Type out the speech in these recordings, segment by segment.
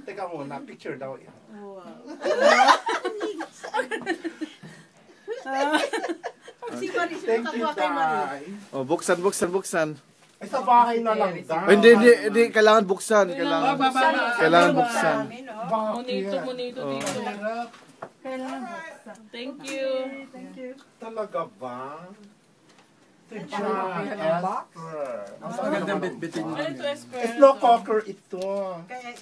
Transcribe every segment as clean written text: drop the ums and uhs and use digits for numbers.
Teka muna, picture daw yan. Wow. Thank you, Day. Oh, buksan. Ay, sa bahay na lang, Day. Oh, hindi, kailangan buksan. Kailangan buksan. Monito dito. Kailangan buksan. Thank you. Talaga ba? To John Esper. Ang magandang bitbitin Ano niyo. ito, Esper? Slow cooker ito.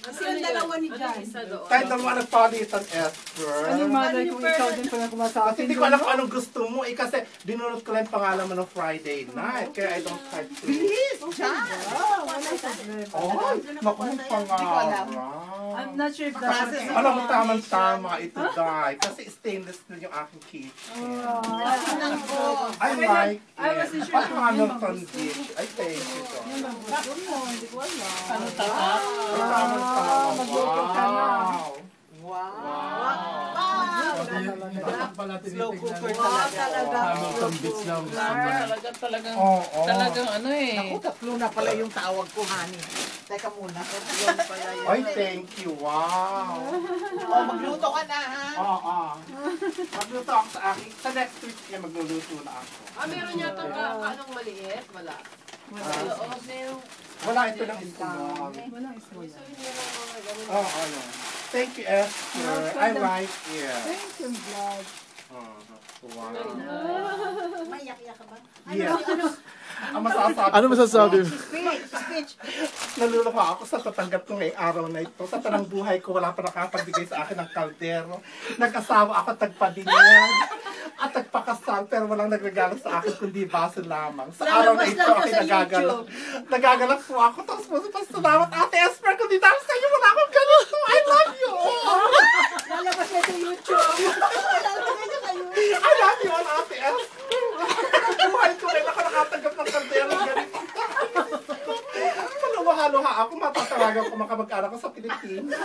Kasi yung dalawa ni Jan. Kahit dalawa nagpalitan, Esper. Ano malay kung ikaw din pa nagkuma sa Kasi akin? hindi ko alam kung anong gusto mo. Eh, kasi dinunod ko lang yung pangalan mo ng Friday night. Kaya I don't type to. Please, John! Oh, naku yung pangalan. I'm not sure if that's Alam mo, tamang-tama ito, Day. Kasi stainless steel yung aking kitchen. I like I it. wasn't sure kung yun Hamilton dish. I thank you, Day. hindi ko alam. Ano tata? Tamang-tama. Magluto ka na. Wow. Pala tinitignan. Talaga. Hamilton Beach daw. Talagang Oo. talagang ano eh. Naku, tatlo na pala yung tawag ko, honey. Teka muna. Ay, thank you. Wow. Oh, magluto ka na, ha? Oo. Magluto ako sa akin. Sa next week niya magluluto na ako. Meron yata anong maliit? Wala. Wala ito ng isulong. Walang ismo yan. Oo, ano. Thank you, Esther. I like it. Thank you, Vlad. Wow. Mayak-yak ka ba? Yeah. Ang masasabi Ano masasabi mo? Speech. Naluluha ako sa tatanggap ko ngayong araw na ito. Sa tanang buhay ko, wala pa nakapagbigay sa akin ng kaldero. Nag-asawa ako, tagpadinyag. At nagpakasal, pero walang nagregalo sa akin kundi baso lamang. Sa araw na ito, ako'y nagagalak. Nagagalak po ako. Tapos po, salamat Ate Esper, kundi dahil sa iyo, wala akong ganito. I love you. Lalabas na sa YouTube. Lalabas na kayo. I love you, Ate Esper. Buhay ko rin ako nakatanggap ng kaldero. Ganito. Maluha-luha ako, matatawagan ko makamag-anak ko sa Pilipinas.